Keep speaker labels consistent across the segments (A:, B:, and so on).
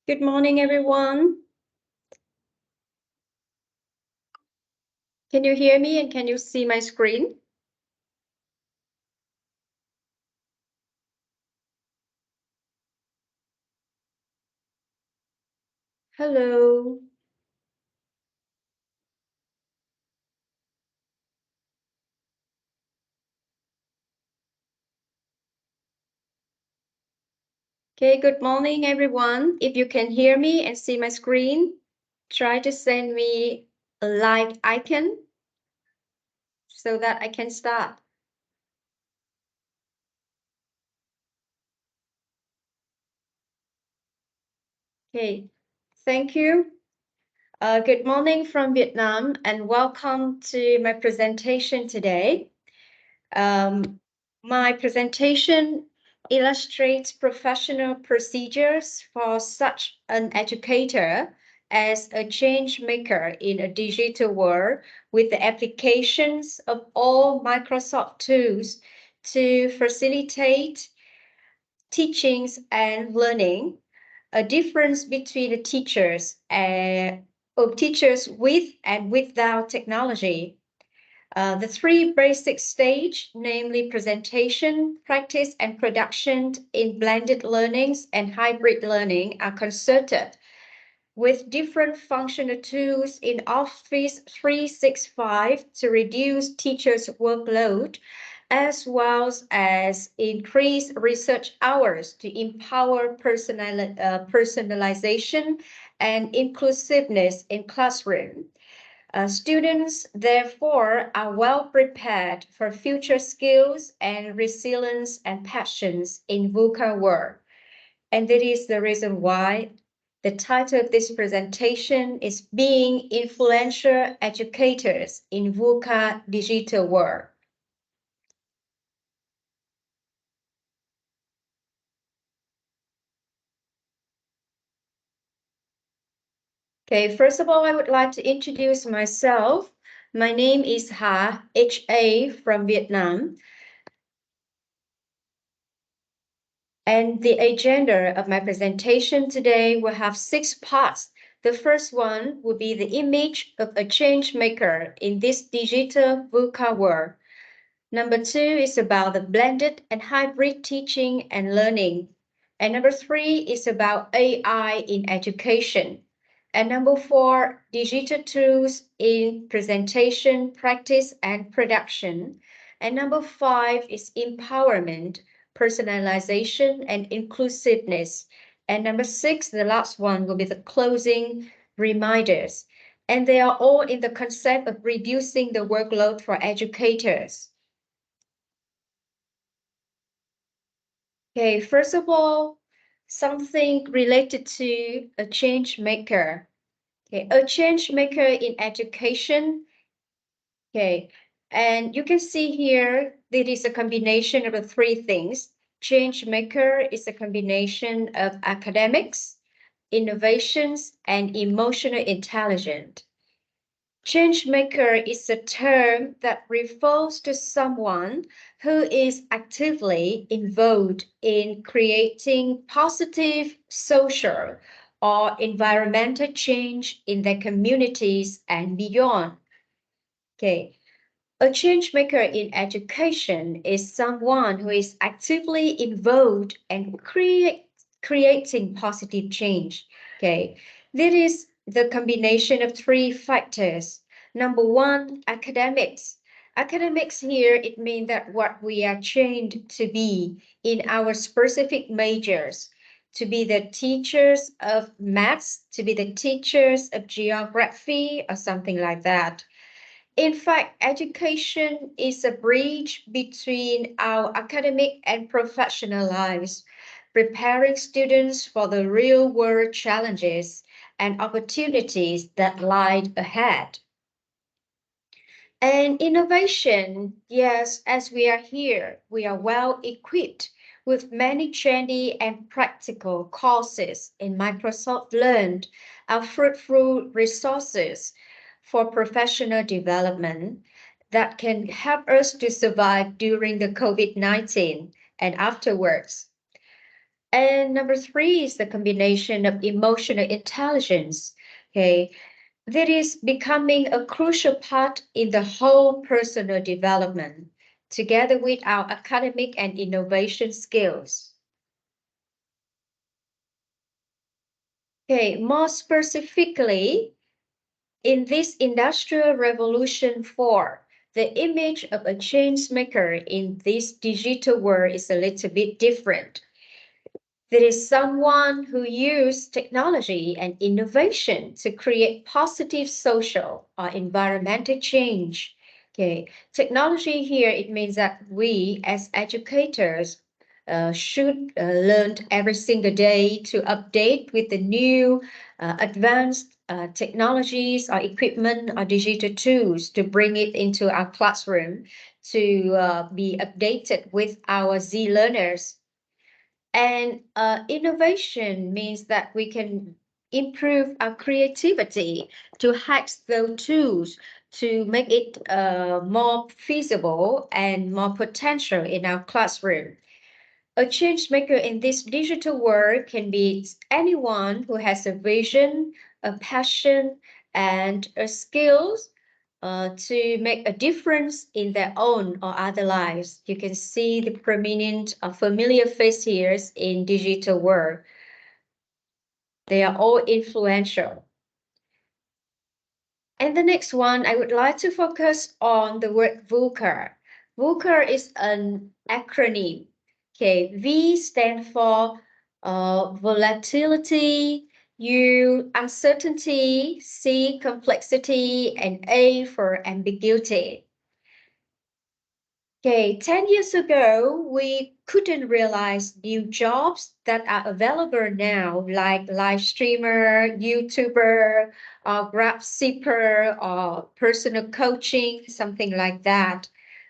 A: Good morning, everyone. Can you hear me and can you see my screen? Hello. Okay, good morning, everyone. If you can hear me and see my screen, try to send me a like icon so that I can start. Okay, thank you. Good morning from Vietnam and welcome to my presentation today. My presentation illustrates professional procedures for such an educator as a change maker in a digital world with the applications of all Microsoft tools to facilitate teachings and learning, a difference between the teachers with and without technology. The three basic stage, namely presentation, practice, and production in blended learnings and hybrid learning are concerted with different functional tools in Office 365 to reduce teachers' workload, as well as increase research hours to empower personalization and inclusiveness in classroom. Students, therefore, are well prepared for future skills and resilience and passions in VUCA world. And that is the reason why the title of this presentation is Being Influential Educators in VUCA Digital World. Okay, first of all, I would like to introduce myself. My name is Ha, H-A from Vietnam. And the agenda of my presentation today will have 6 parts. The first one will be the image of a change maker in this digital VUCA world. Number 2 is about the blended and hybrid teaching and learning. And number 3 is about AI in education. And number 4, digital tools in presentation, practice, and production. And number 5 is empowerment, personalization, and inclusiveness. And number 6, the last one, will be the closing reminders. And they are all in the concept of reducing the workload for educators. Okay, first of all, something related to a change maker. Okay, a change maker in education. Okay, and you can see here that is a combination of the three things. Change maker is a combination of academics, innovations, and emotional intelligence. Change maker is a term that refers to someone who is actively involved in creating positive social or environmental change in their communities and beyond. Okay. A change maker in education is someone who is actively involved and creating positive change. Okay, this is the combination of three factors. Number one, academics. Academics here, it means that what we are trained to be in our specific majors, to be the teachers of maths, to be the teachers of geography, or something like that. In fact, education is a bridge between our academic and professional lives, preparing students for the real world challenges and opportunities that lie ahead. And innovation, yes, as we are here, we are well equipped with many trendy and practical courses in Microsoft Learn, our fruitful resources for professional development that can help us to survive during the COVID-19 and afterwards. And number three is the combination of emotional intelligence. Okay, that is becoming a crucial part in the whole personal development, together with our academic and innovation skills. Okay, more specifically, in this Industrial Revolution 4, the image of a change maker in this digital world is a little bit different. There is someone who used technology and innovation to create positive social or environmental change. Okay, technology here, it means that we as educators should learn every single day to update with the new advanced technologies or equipment or digital tools to bring it into our classroom to be updated with our Z learners. And innovation means that we can improve our creativity to hack those tools to make it more feasible and more potential in our classroom. A change maker in this digital world can be anyone who has a vision, a passion, and a skills to make a difference in their own or other lives. You can see the prominent familiar face here in digital world. They are all influential. And the next one, I would like to focus on the word VUCA. VUCA is an acronym. Okay, V stand for volatility, U uncertainty, C complexity, and A for ambiguity. Okay, 10 years ago, we couldn't realize new jobs that are available now, like live streamer, YouTuber, or Grab shipper, or personal coaching, something like that.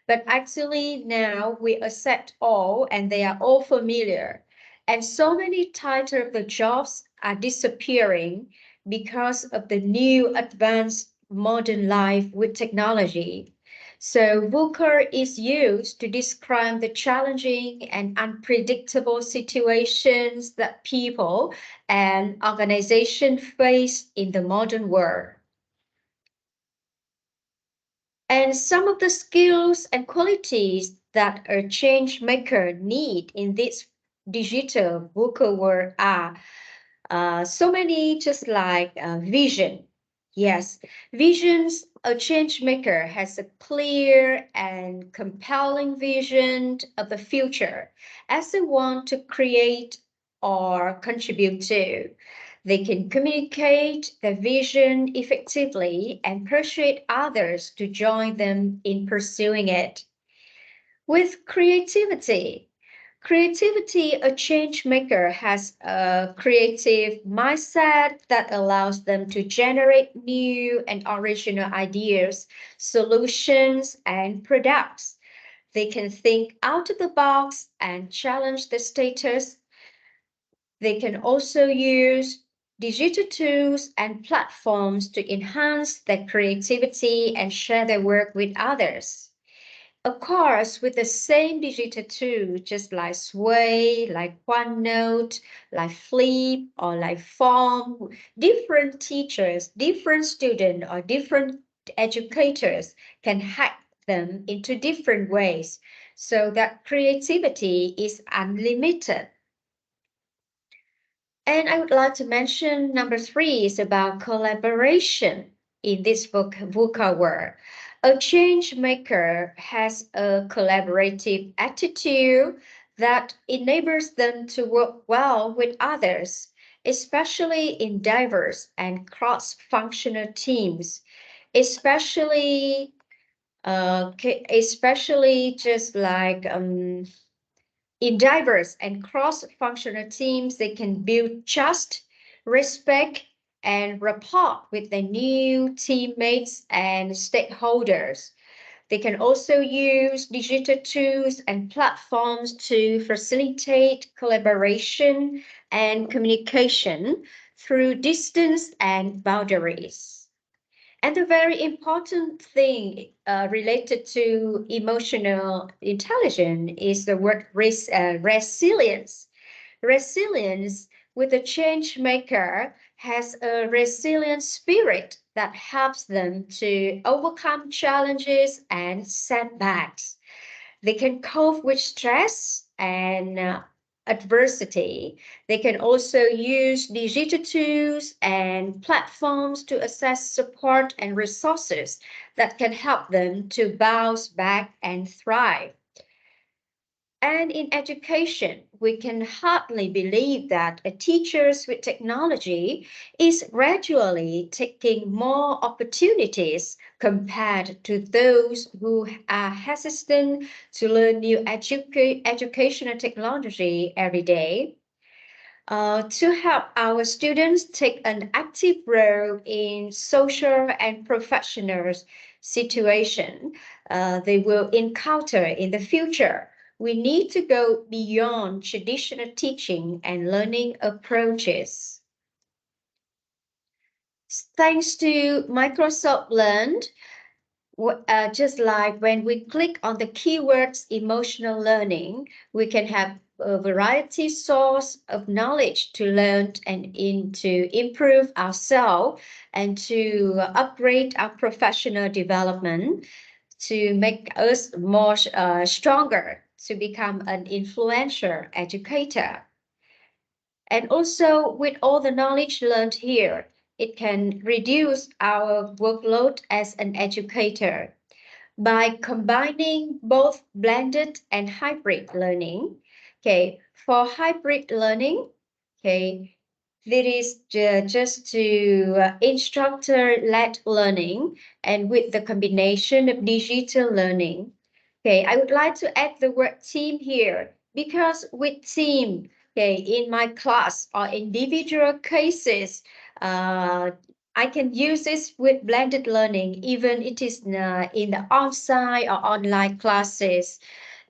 A: But actually, now we accept all, and they are all familiar. And so many titles of the jobs are disappearing because of the new advanced modern life with technology. So VUCA is used to describe the challenging and unpredictable situations that people and organizations face in the modern world. And some of the skills and qualities that a change maker need in this digital VUCA world are so many, just like vision. Yes, visions, a change maker has a clear and compelling vision of the future as they want to create or contribute to. They can communicate their vision effectively and persuade others to join them in pursuing it. With creativity, creativity, a change maker has a creative mindset that allows them to generate new and original ideas, solutions, and products. They can think out of the box and challenge the status. They can also use digital tools and platforms to enhance their creativity and share their work with others. Of course, with the same digital tool, just like Sway, like OneNote, like Flip, or like Form, different teachers, different students, or different educators can hack them into different ways so that creativity is unlimited. And I would like to mention number three is about collaboration in this VUCA world. A change maker has a collaborative attitude that enables them to work well with others, especially in diverse and cross-functional teams, especially especially just like in diverse and cross-functional teams, they can build trust, respect, and rapport with their new teammates and stakeholders. They can also use digital tools and platforms to facilitate collaboration and communication through distance and boundaries. And the very important thing related to emotional intelligence is the word resilience. Resilience with a change maker has a resilient spirit that helps them to overcome challenges and setbacks. They can cope with stress and adversity. They can also use digital tools and platforms to access support and resources that can help them to bounce back and thrive. And in education, we can hardly believe that a teachers with technology is gradually taking more opportunities compared to those who are hesitant to learn new educational technology every day. To help our students take an active role in social and professional situation they will encounter in the future. We need to go beyond traditional teaching and learning approaches. Thanks to Microsoft Learn, just like when we click on the keywords emotional learning, we can have a variety source of knowledge to learn and to improve ourselves and to upgrade our professional development, to make us more stronger, to become an influential educator. And also, with all the knowledge learned here, it can reduce our workload as an educator by combining both blended and hybrid learning. Okay, for hybrid learning, okay, that is just to instructor-led learning and with the combination of digital learning. Okay, I would like to add the word team here because with team, okay, in my class or individual cases, uh, I can use this with blended learning, even it is in the on-site or online classes.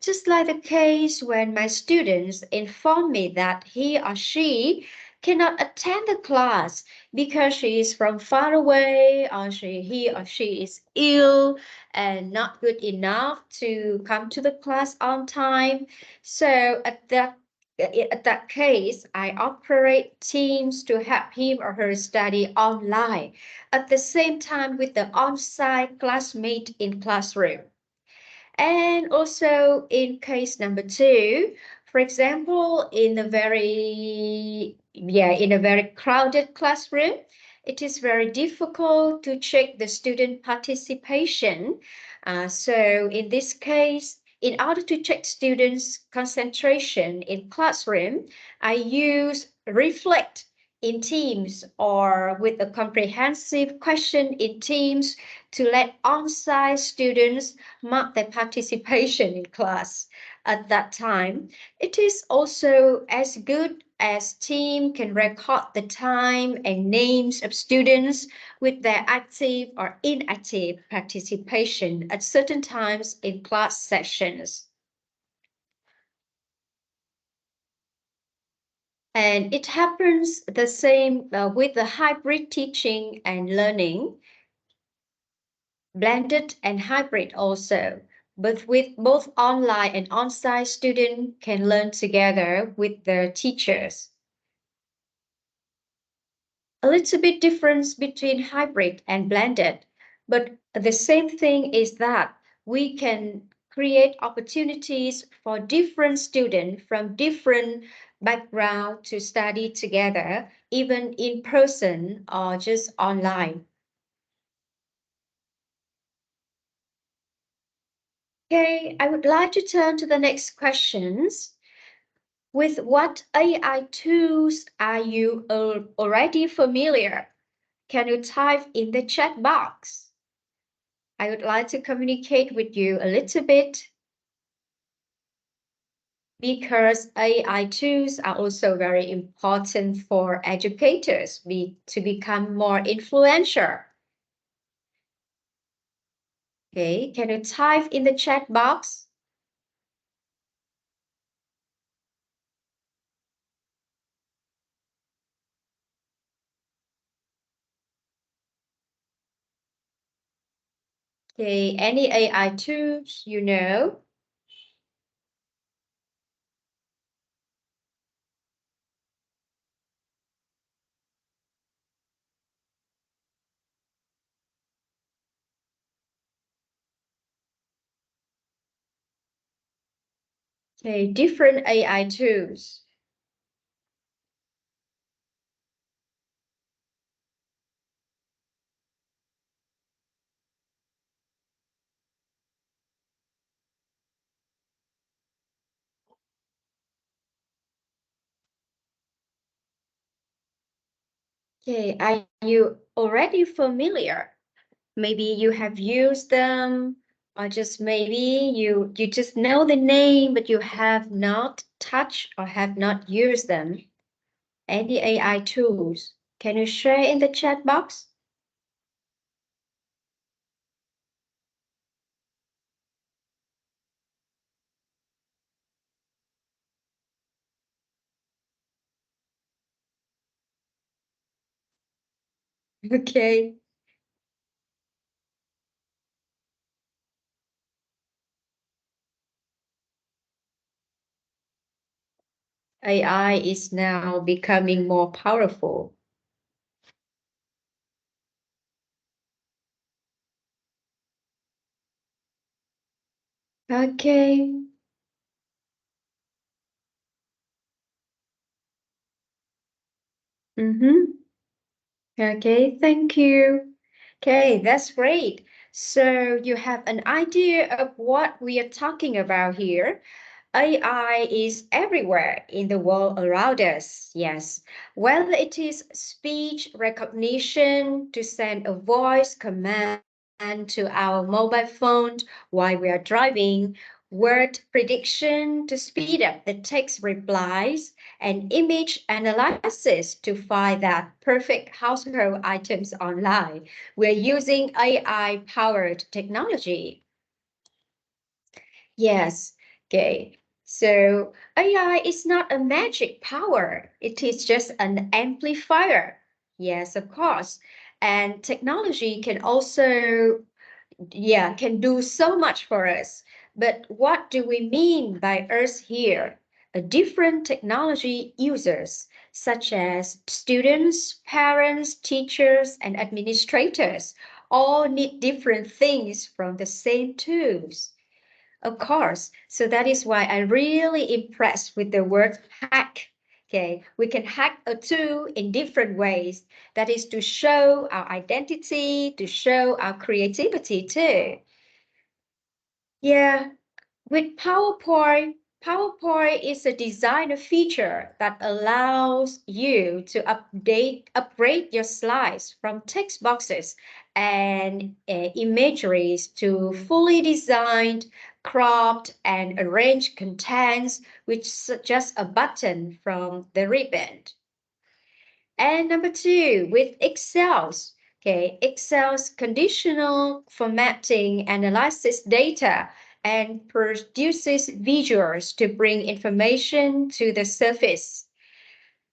A: Just like the case when my students inform me that he or she cannot attend the class because she is from far away or he or she is ill and not good enough to come to the class on time. So at that case, I operate teams to help him or her study online at the same time with the on-site classmate in classroom. And also in case number two, for example, in a very crowded classroom, it is very difficult to check the student participation. So in this case, in order to check students' concentration in classroom, I use reflect in Teams or with a comprehensive question in Teams to let on-site students mark their participation in class at that time. It is also as good as team can record the time and names of students with their active or inactive participation at certain times in class sessions. And it happens the same with the hybrid teaching and learning, blended and hybrid also. But with both online and on-site students can learn together with their teachers. A little bit difference between hybrid and blended, but the same thing is that we can create opportunities for different students from different background to study together, even in person or just online. Okay, I would like to turn to the next questions. With what AI tools are you already familiar? Can you type in the chat box? I would like to communicate with you a little bit because AI tools are also very important for educators to become more influential. Okay, can you type in the chat box? Okay, any AI tools you know? Okay, different AI tools. Okay, are you already familiar? Maybe you have used them, or just maybe you just know the name, but you have not touched or have not used them. Any AI tools? Can you share in the chat box? Okay. AI is now becoming more powerful. Okay. Mm-hmm. Okay, thank you. Okay, that's great. So you have an idea of what we are talking about here. AI is everywhere in the world around us. Yes. Whether it is speech recognition to send a voice command to our mobile phone while we are driving, word prediction to speed up the text replies, and image analysis to find that perfect household items online. We're using AI powered technology. Yes. Okay. So AI is not a magic power. It is just an amplifier. Yes, of course. And technology can also, yeah, can do so much for us. But what do we mean by us here? A different technology users, such as students, parents, teachers, and administrators, all need different things from the same tools. Of course. So that is why I'm really impressed with the word hack. Okay, we can hack a tool in different ways. That is to show our identity, to show our creativity too. Yeah, with PowerPoint, PowerPoint is a designer feature that allows you to upgrade your slides from text boxes and imageries to fully designed, cropped, and arranged contents with just a button from the ribbon. And number two, with Excel's. Okay, Excel's conditional formatting analyzes data and produces visuals to bring information to the surface.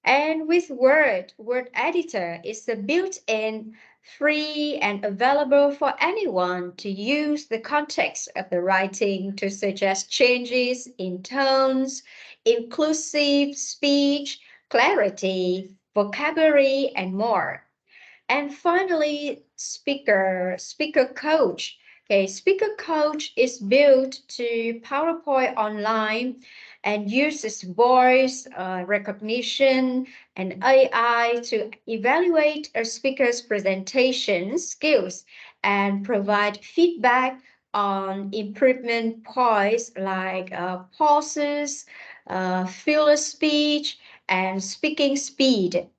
A: And with Word, Word Editor is a built-in, free, and available for anyone to use the context of the writing to suggest changes in tones, inclusive speech, clarity, vocabulary, and more. And finally, speaker coach. Okay, speaker coach is built to PowerPoint online and uses voice recognition and AI to evaluate a speaker's presentation skills and provide feedback on improvement points like pauses, filler speech, and speaking speed.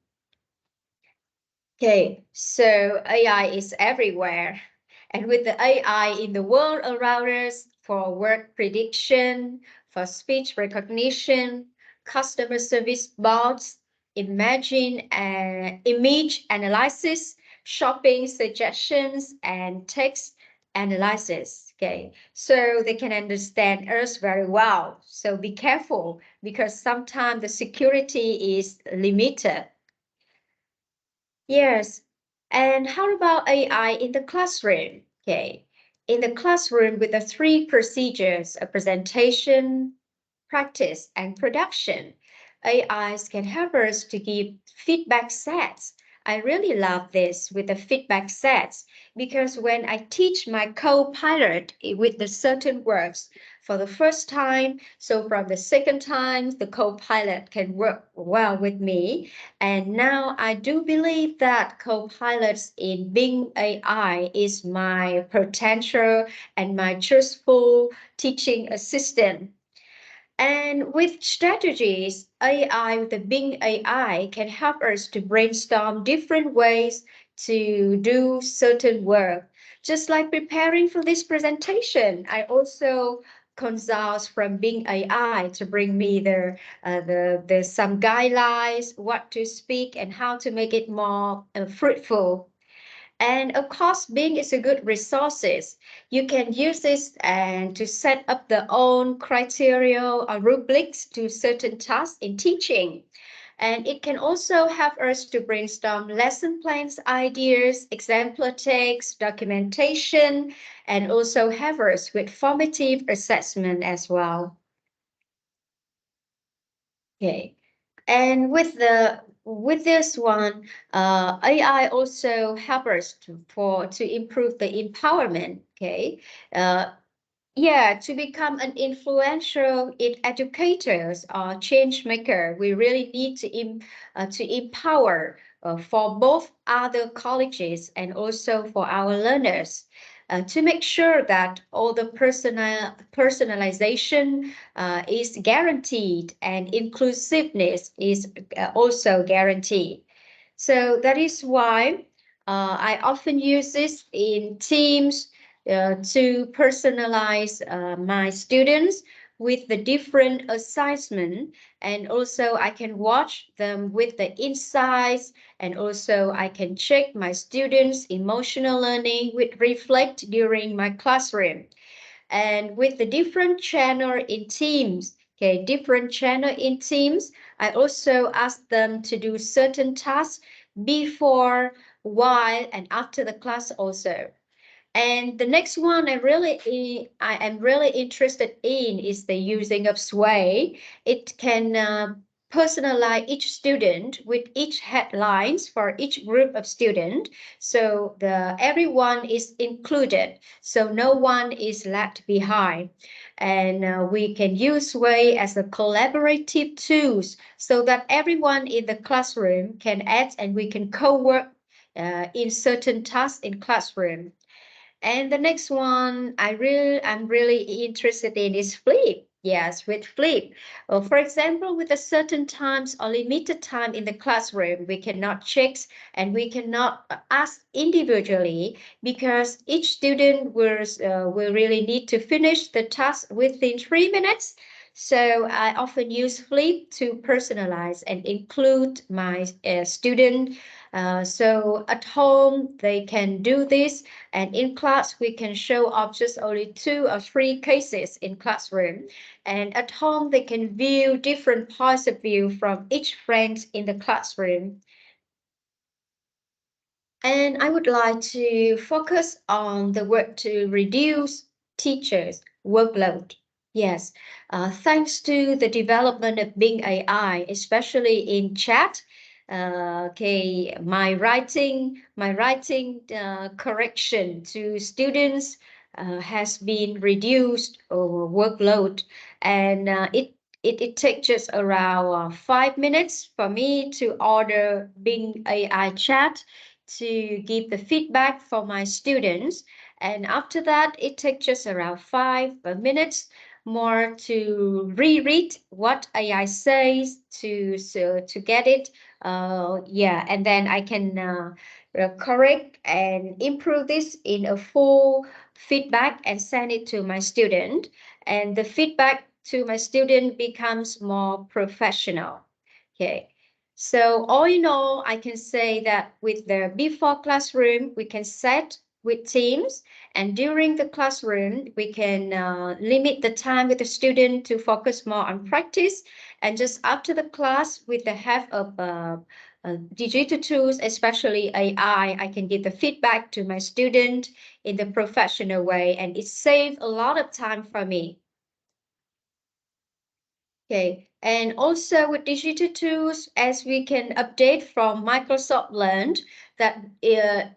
A: Okay, so AI is everywhere. And with the AI in the world around us for word prediction, for speech recognition, customer service bots, image analysis, shopping suggestions, and text analysis. Okay, so they can understand us very well. So be careful because sometimes the security is limited. Yes. And how about AI in the classroom? Okay. In the classroom with the three procedures, a presentation, practice, and production, AIs can help us to give feedback sets. I really love this with the feedback sets because when I teach my co-pilot with the certain works, for the first time. So from the second time, the co-pilot can work well with me. And now I do believe that co-pilots in Bing AI is my potential and my truthful teaching assistant. And with strategies, AI, the Bing AI can help us to brainstorm different ways to do certain work. Just like preparing for this presentation, I also consult from Bing AI to bring me the some guidelines, what to speak and how to make it more fruitful. And of course, Bing is a good resources. You can use this and to set up the own criteria or rubrics to certain tasks in teaching. And it can also help us to brainstorm lesson plans, ideas, example text, documentation, and also have us with formative assessment as well. Okay. And with this one, AI also help us to improve the empowerment. Okay, uh, yeah, to become an influential educators or change maker, we really need to empower for both other colleges and also for our learners. To make sure that all the personalization is guaranteed and inclusiveness is also guaranteed. So that is why I often use this in teams to personalize my students with the different assignment, and also I can watch them with the insights, and also I can check my students emotional learning with reflect during my classroom. And with the different channel in teams, okay, different channel in teams, I also ask them to do certain tasks before, while, and after the class also. And the next one I am really interested in is the using of Sway. It can personalize each student with each headlines for each group of student, so the everyone is included, so no one is left behind. And we can use Sway as a collaborative tools so that everyone in the classroom can add and we can co-work in certain tasks in classroom. And the next one I'm really interested in is Flip. Yes, with Flip. For example, with a certain times or limited time in the classroom, we cannot check and we cannot ask individually because each student will really need to finish the task within 3 minutes. So I often use Flip to personalize and include my student. So at home, they can do this, and in class, we can show up just only 2 or 3 cases in classroom. And at home, they can view different points of view from each friend in the classroom. And I would like to focus on the work to reduce teachers' workload. Yes, thanks to the development of Bing AI, especially in chat. Okay, my writing correction to students has been reduced over workload, and it takes just around 5 minutes for me to order Bing AI chat to give the feedback for my students. And after that, it takes just around 5 minutes more to reread what AI says to get it. Yeah, and then I can correct and improve this in a full feedback and send it to my student. And the feedback to my student becomes more professional. Okay. So all in all, I can say that with the before classroom, we can set with teams, and during the classroom, we can limit the time with the student to focus more on practice. And just after the class, with the help of digital tools, especially AI, I can give the feedback to my student in the professional way, and it saves a lot of time for me. Okay, and also with digital tools, as we can update from Microsoft Learned, that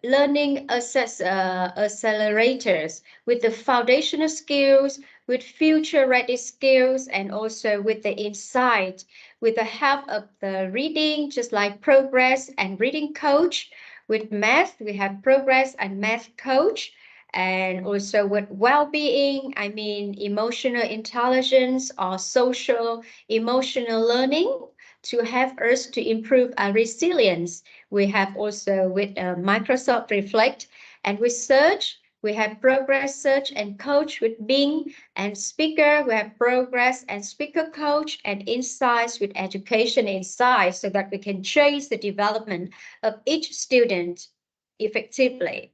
A: learning accelerators with the foundational skills, with future-ready skills, and also with the insight, with the help of the reading, just like Progress and Reading Coach. With math, we have Progress and Math Coach. And also with well-being, I mean emotional intelligence or social emotional learning to have us to improve our resilience. We have also with Microsoft Reflect and with Search, we have Progress Search and Coach with Bing and Speaker. We have Progress and Speaker Coach and Insights with Education Insights so that we can trace the development of each student effectively.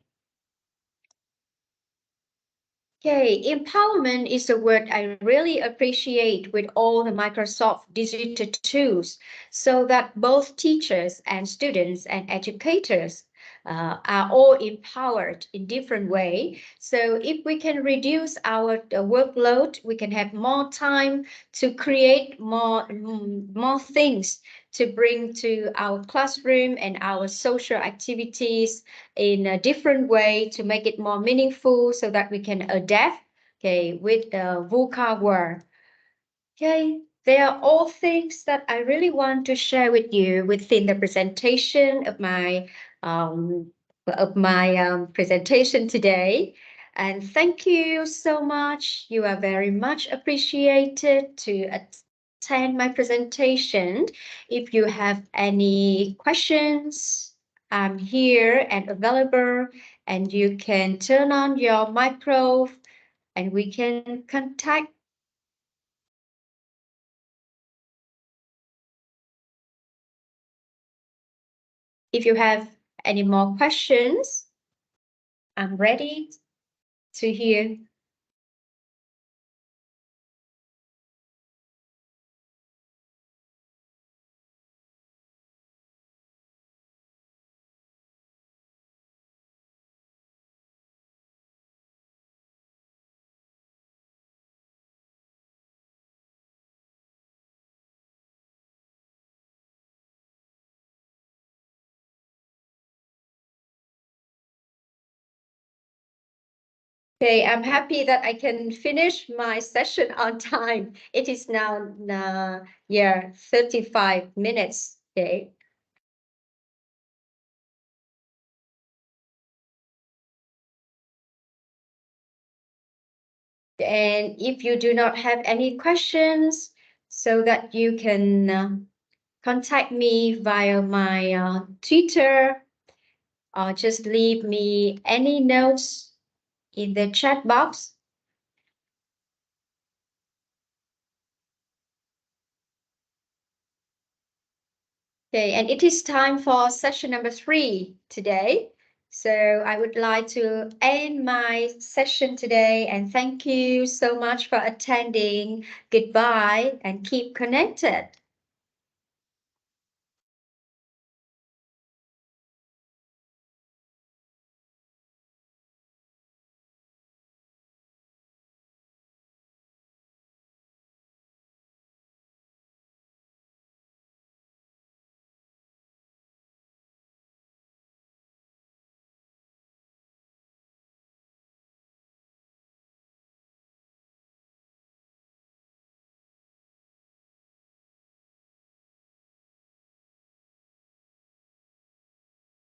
A: Okay, empowerment is a word I really appreciate with all the Microsoft digital tools so that both teachers and students and educators are all empowered in different way. So if we can reduce our workload, we can have more time to create more things to bring to our classroom and our social activities in a different way to make it more meaningful so that we can adapt, okay, with the VUCA world. Okay, they are all things that I really want to share with you within the presentation um, of my presentation today. And thank you so much. You are very much appreciated to attend my presentation. If you have any questions, I'm here and available, and you can turn on your micro and we can contact. If you have any more questions, I'm ready to hear. Okay, I'm happy that I can finish my session on time. It is now, yeah, 35 minutes. Okay. And if you do not have any questions, so that you can contact me via my Twitter or just leave me any notes in the chat box. Okay, and it is time for session number 3 today. So I would like to end my session today and thank you so much for attending. Goodbye and keep connected.